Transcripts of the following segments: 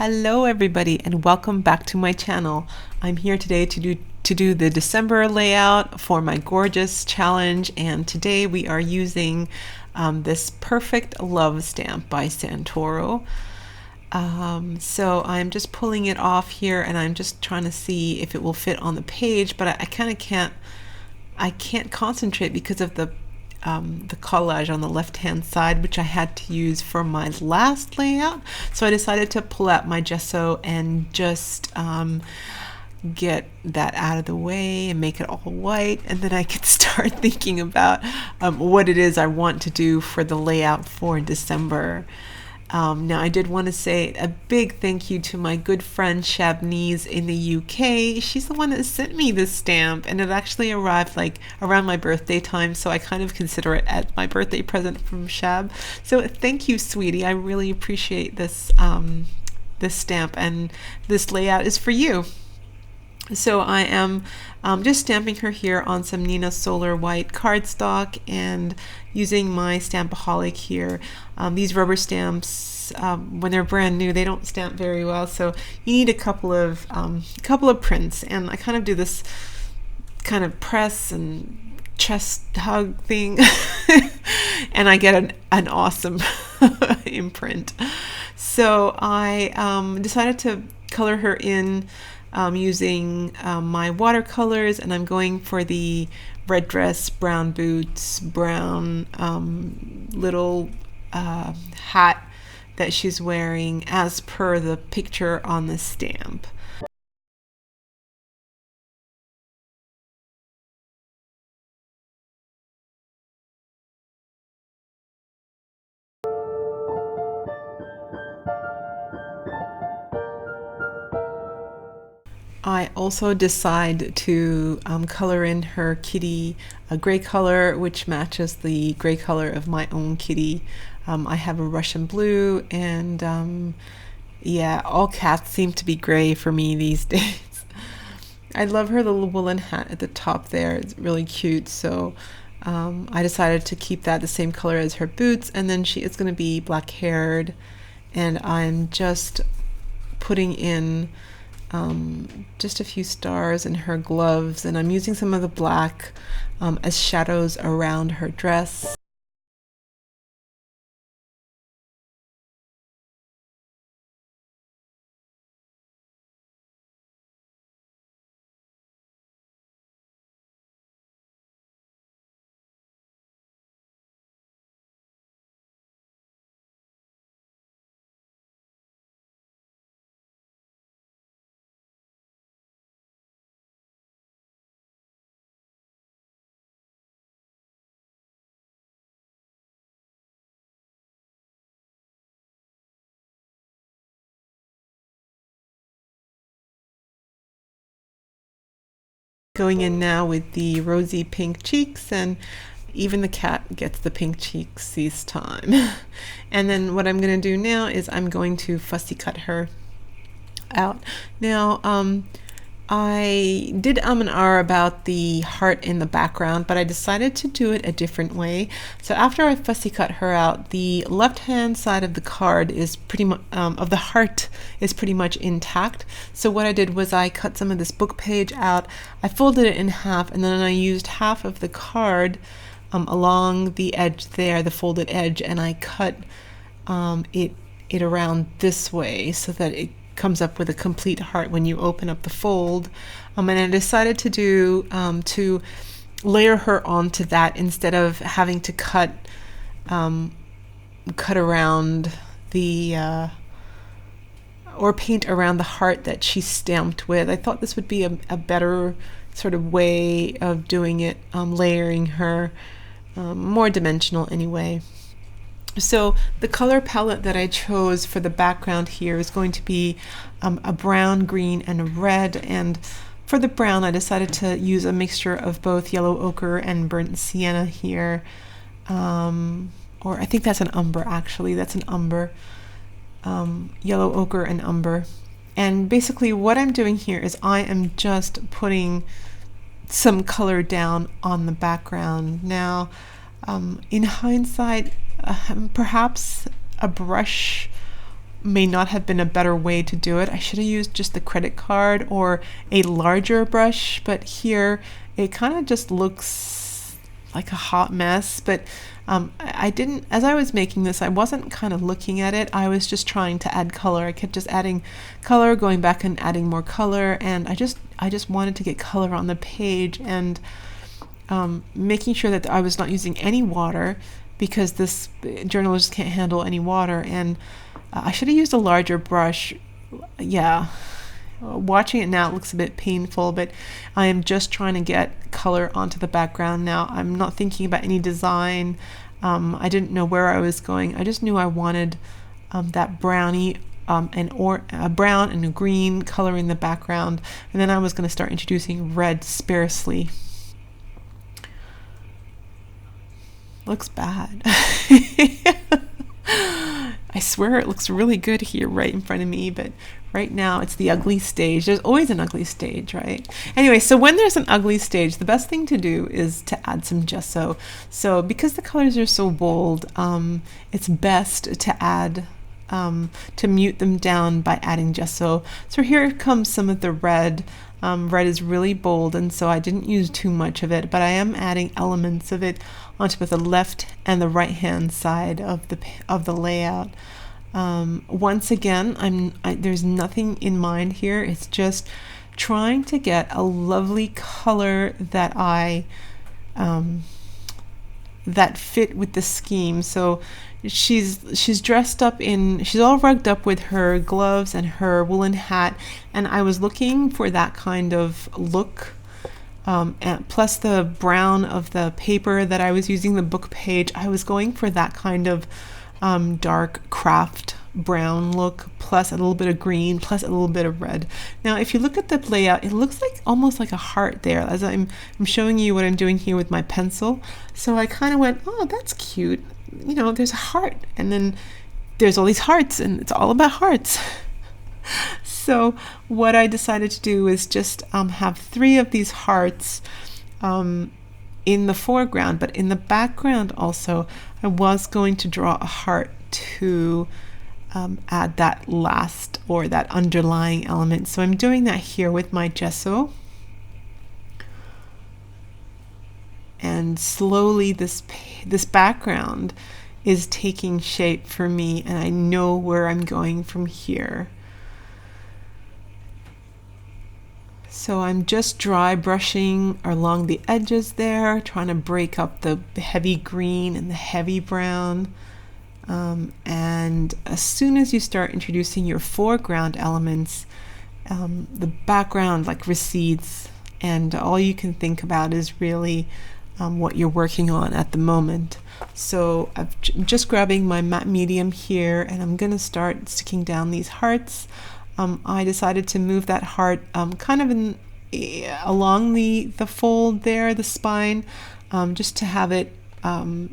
Hello everybody and welcome back to my channel. I'm here today to do the December layout for my Gorjuss challenge, and today we are using this Perfect Love stamp by Santoro. So I'm just pulling it off here and I'm just trying to see if it will fit on the page, but I kind of can't concentrate because of the collage on the left hand side, which I had to use for my last layout. So I decided to pull out my gesso and just get that out of the way and make it all white, and then I could start thinking about what it is I want to do for the layout for December. Now I did want to say a big thank you to my good friend Shabneez in the UK. She's the one that sent me this stamp, and it actually arrived like around my birthday time, so I kind of consider it as my birthday present from Shab. So thank you, sweetie. I really appreciate this this stamp, and this layout is for you. So I am just stamping her here on some Nina Solar white cardstock and using my Stampaholic here. These rubber stamps, when they're brand new, they don't stamp very well, so you need a couple of prints, and I kind of do this kind of press and chest hug thing and I get an awesome imprint. So I decided to color her in using my watercolors, and I'm going for the red dress, brown boots, brown little hat that she's wearing as per the picture on the stamp. I also decide to color in her kitty a gray color, which matches the gray color of my own kitty. I have a Russian blue, and yeah, all cats seem to be gray for me these days. I love her little woolen hat at the top there. It's really cute. So I decided to keep that the same color as her boots, and then she is going to be black haired, and I'm just putting in just a few stars in her gloves, and I'm using some of the black as shadows around her dress. Going in now with the rosy pink cheeks, and even the cat gets the pink cheeks this time. And then what I'm going to do now is I'm going to fussy cut her out. Now I did and about the heart in the background, but I decided to do it a different way. So after I fussy cut her out, the left hand side of the card is pretty much of the heart is pretty much intact. So what I did was I cut some of this book page out, I folded it in half, and then I used half of the card along the edge there, the folded edge, and I cut it around this way so that it comes up with a complete heart when you open up the fold. And I decided to do to layer her onto that instead of having to cut around the or paint around the heart that she stamped with. I thought this would be a better sort of way of doing it, layering her, more dimensional anyway. So the color palette that I chose for the background here is going to be a brown, green, and a red. And for the brown, I decided to use a mixture of both yellow ochre and burnt sienna here. Or I think that's an umber, actually. That's an umber. Yellow ochre and umber. And basically what I'm doing here is I am just putting some color down on the background. Now, in hindsight, perhaps a brush may not have been a better way to do it. I should have used just the credit card or a larger brush, but here it kind of just looks like a hot mess. But I didn't, as I was making this, I wasn't kind of looking at it. I was just trying to add color. I kept just adding color, going back and adding more color, and I just wanted to get color on the page, and making sure that I was not using any water, because this journal just can't handle any water. And I should have used a larger brush. Yeah, watching it now, it looks a bit painful, but I am just trying to get color onto the background now. I'm not thinking about any design. I didn't know where I was going. I just knew I wanted that brownie a brown and a green color in the background, and then I was going to start introducing red sparsely. Looks bad. I swear it looks really good here right in front of me, but right now it's the ugly stage. There's always an ugly stage, right? Anyway, so when there's an ugly stage, the best thing to do is to add some gesso. So because the colors are so bold, it's best to add to mute them down by adding gesso. So here comes some of the red. Red is really bold, and so I didn't use too much of it, but I am adding elements of it onto both the left and the right hand side of the layout. Once again, there's nothing in mind here. It's just trying to get a lovely color that that fit with the scheme. So she's dressed up she's all rugged up with her gloves and her woolen hat, and I was looking for that kind of look, and plus the brown of the paper that I was using, the book page, I was going for that kind of dark craft brown look, plus a little bit of green, plus a little bit of red. Now if you look at the layout, it looks like almost like a heart there, as I'm showing you what I'm doing here with my pencil. So I kind of went, oh, that's cute, you know, there's a heart, and then there's all these hearts, and it's all about hearts. So what I decided to do is just have 3 of these hearts in the foreground, but in the background also I was going to draw a heart to add that last, or that underlying element. So I'm doing that here with my gesso, and slowly this background is taking shape for me, and I know where I'm going from here. So I'm just dry brushing along the edges there, trying to break up the heavy green and the heavy brown. And as soon as you start introducing your foreground elements, the background like recedes, and all you can think about is really what you're working on at the moment. So I'm just grabbing my matte medium here, and I'm going to start sticking down these hearts. I decided to move that heart kind of along the fold there, the spine, just to have it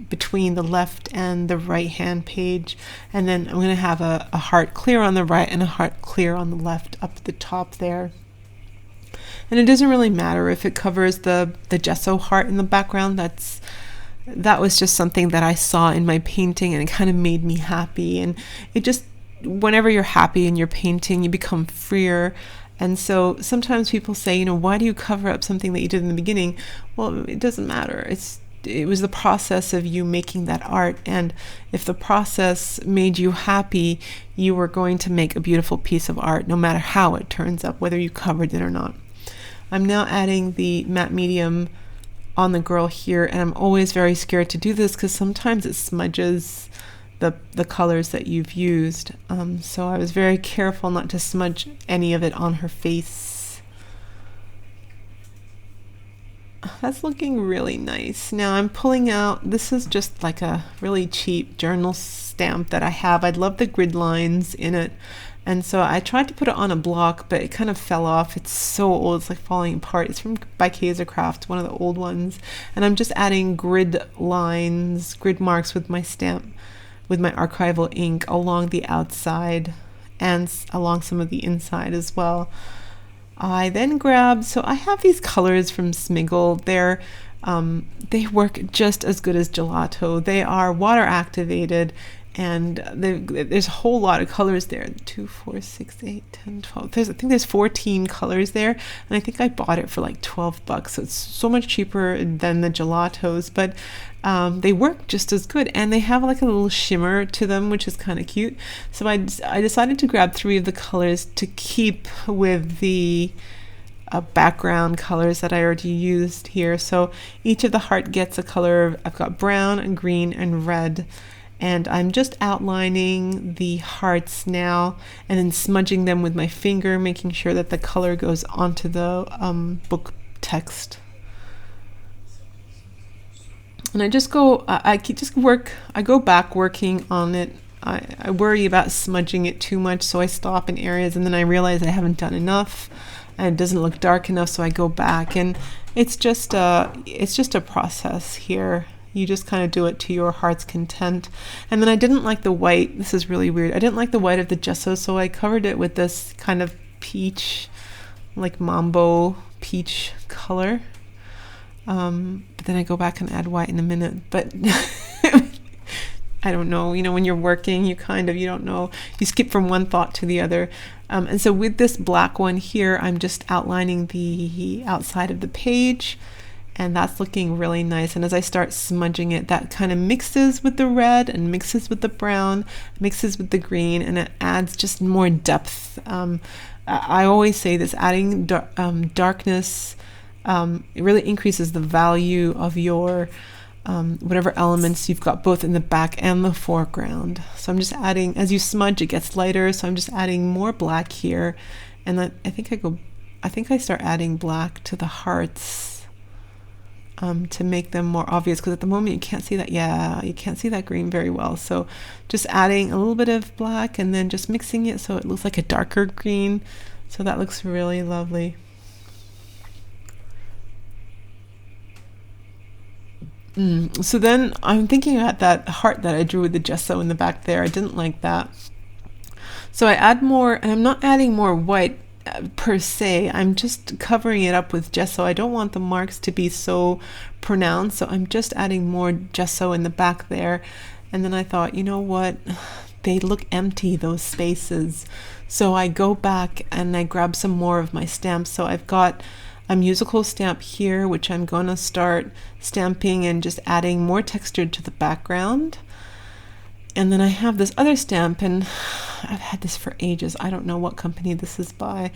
between the left and the right hand page. And then I'm going to have a heart clear on the right and a heart clear on the left up at the top there. And it doesn't really matter if it covers the gesso heart in the background. That was just something that I saw in my painting, and it kind of made me happy. And it just, whenever you're happy in your painting, you become freer. And so sometimes people say, you know, why do you cover up something that you did in the beginning? Well, it doesn't matter. It was the process of you making that art, and if the process made you happy, you were going to make a beautiful piece of art, no matter how it turns up, whether you covered it or not. I'm now adding the matte medium on the girl here, and I'm always very scared to do this because sometimes it smudges the colors that you've used. So I was very careful not to smudge any of it on her face. That's looking really nice. Now I'm pulling out, this is just like a really cheap journal stamp that I have. I love the grid lines in it. And so I tried to put it on a block, but it kind of fell off. It's so old, it's like falling apart. It's by Craft, one of the old ones. And I'm just adding grid lines, grid marks with my stamp, with my archival ink along the outside and along some of the inside as well. I then grabbed, so I have these colors from Smiggle. They work just as good as gelato. They are water activated, And there's a whole lot of colors there. 2, 4, 6, 8, 10, 12. I think there's 14 colors there, and I think I bought it for like $12. So it's so much cheaper than the gelatos, but they work just as good, and they have like a little shimmer to them, which is kind of cute. So I decided to grab 3 of the colors to keep with the background colors that I already used here. So each of the heart gets a color. I've got brown and green and red. And I'm just outlining the hearts now and then smudging them with my finger, making sure that the color goes onto the book text. And I just go, I go back working on it. I worry about smudging it too much, so I stop in areas, and then I realize I haven't done enough and it doesn't look dark enough, so I go back. And it's just a process here. You just kind of do it to your heart's content. And then I didn't like the white. This is really weird. I didn't like the white of the gesso, so I covered it with this kind of peach, like mambo peach color. But then I go back and add white in a minute. But I don't know. You know, when you're working, you don't know. You skip from one thought to the other. And so with this black one here, I'm just outlining the outside of the page. And that's looking really nice. And as I start smudging it, that kind of mixes with the red and mixes with the brown, mixes with the green, and it adds just more depth. I always say this, adding darkness, it really increases the value of your whatever elements you've got both in the back and the foreground. So I'm just adding, as you smudge, it gets lighter. So I'm just adding more black here. And then I think I start adding black to the hearts. To make them more obvious, because at the moment you can't see that. Yeah, you can't see that green very well. So just adding a little bit of black and then just mixing it so it looks like a darker green. So that looks really lovely. So then I'm thinking about that heart that I drew with the gesso in the back there. I didn't like that. So I add more, and I'm not adding more white per se. I'm just covering it up with gesso. I don't want the marks to be so pronounced, so I'm just adding more gesso in the back there. And then I thought, you know what, they look empty, those spaces. So I go back and I grab some more of my stamps. So I've got a musical stamp here, which I'm going to start stamping and just adding more texture to the background. And then I have this other stamp, and I've had this for ages. I don't know what company this is by.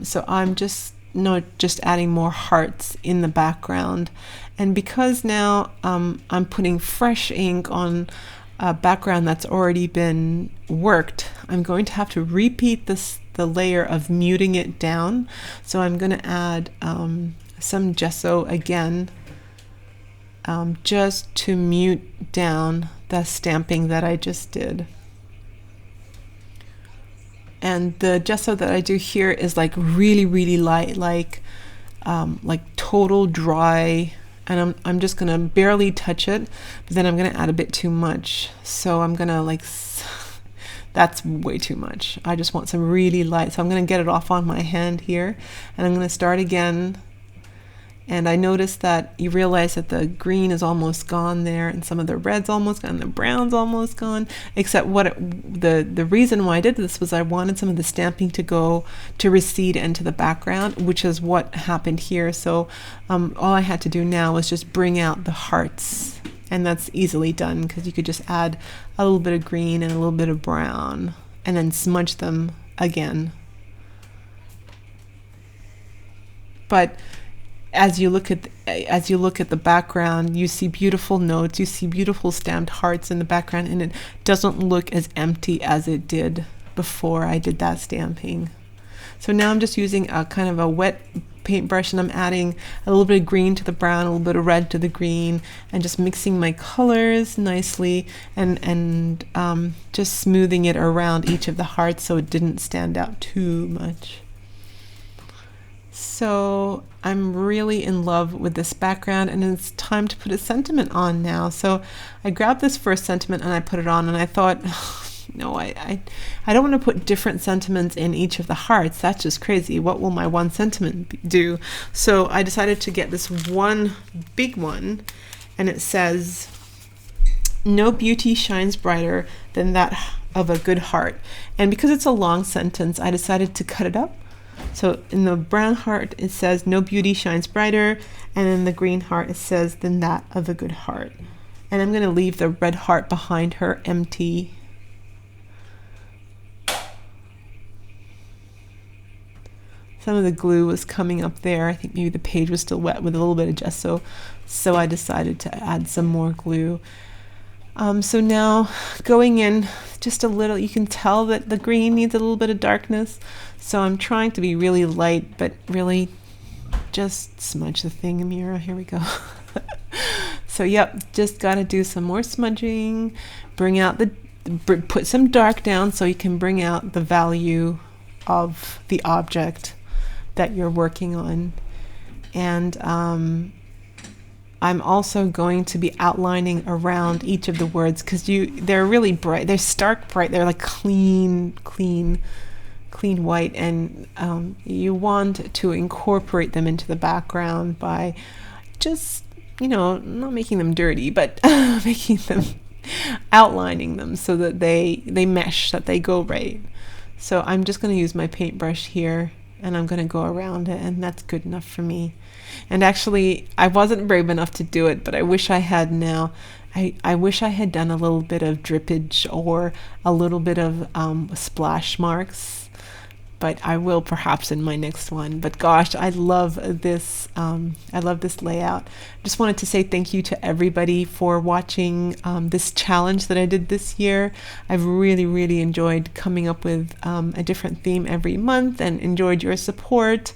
So I'm just adding more hearts in the background. And because now I'm putting fresh ink on a background that's already been worked, I'm going to have to repeat the layer of muting it down. So I'm going to add some gesso again, just to mute down the stamping that I just did. And the gesso that I do here is like really, really light, like total dry. And I'm just gonna barely touch it, but then I'm gonna add a bit too much. So I'm gonna that's way too much. I just want some really light. So I'm gonna get it off on my hand here, and I'm gonna start again. And I noticed that you realize that the green is almost gone there, and some of the red's almost gone, the brown's almost gone. Except the reason why I did this was I wanted some of the stamping to recede into the background, which is what happened here. So all I had to do now was just bring out the hearts, and that's easily done because you could just add a little bit of green and a little bit of brown, and then smudge them again. But as you look at the background, you see beautiful notes, you see beautiful stamped hearts in the background, and it doesn't look as empty as it did before I did that stamping. So now I'm just using a kind of a wet paintbrush, and I'm adding a little bit of green to the brown, a little bit of red to the green, and just mixing my colors nicely, and just smoothing it around each of the hearts so it didn't stand out too much. So I'm really in love with this background, and it's time to put a sentiment on now. So I grabbed this first sentiment and I put it on, and I thought, no, I don't want to put different sentiments in each of the hearts. That's just crazy. What will my one sentiment do? So I decided to get this one big one, and it says, no beauty shines brighter than that of a good heart. And because it's a long sentence, I decided to cut it up. So in the brown heart, it says, no beauty shines brighter. And in the green heart, it says, than that of a good heart. And I'm going to leave the red heart behind her empty. Some of the glue was coming up there. I think maybe the page was still wet with a little bit of gesso. So I decided to add some more glue. So now going in just a little, you can tell that the green needs a little bit of darkness. So I'm trying to be really light, but really just smudge the thing, Amira. Here we go. So yep, just got to do some more smudging, bring out put some dark down so you can bring out the value of the object that you're working on. And I'm also going to be outlining around each of the words because they're really bright. They're stark bright. They're like clean white, and you want to incorporate them into the background by just, not making them dirty, but making them, outlining them so that they mesh, that they go right. So I'm just going to use my paintbrush here, and I'm going to go around it, and that's good enough for me. And actually, I wasn't brave enough to do it, but I wish I had now. I wish I had done a little bit of drippage or a little bit of splash marks, but I will perhaps in my next one. But gosh, I love this. I love this layout. Just wanted to say thank you to everybody for watching this challenge that I did this year. I've really enjoyed coming up with a different theme every month and enjoyed your support.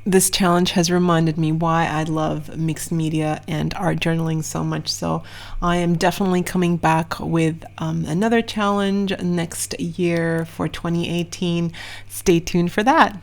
This challenge has reminded me why I love mixed media and art journaling so much. So I am definitely coming back with another challenge next year for 2018. Stay tuned for that.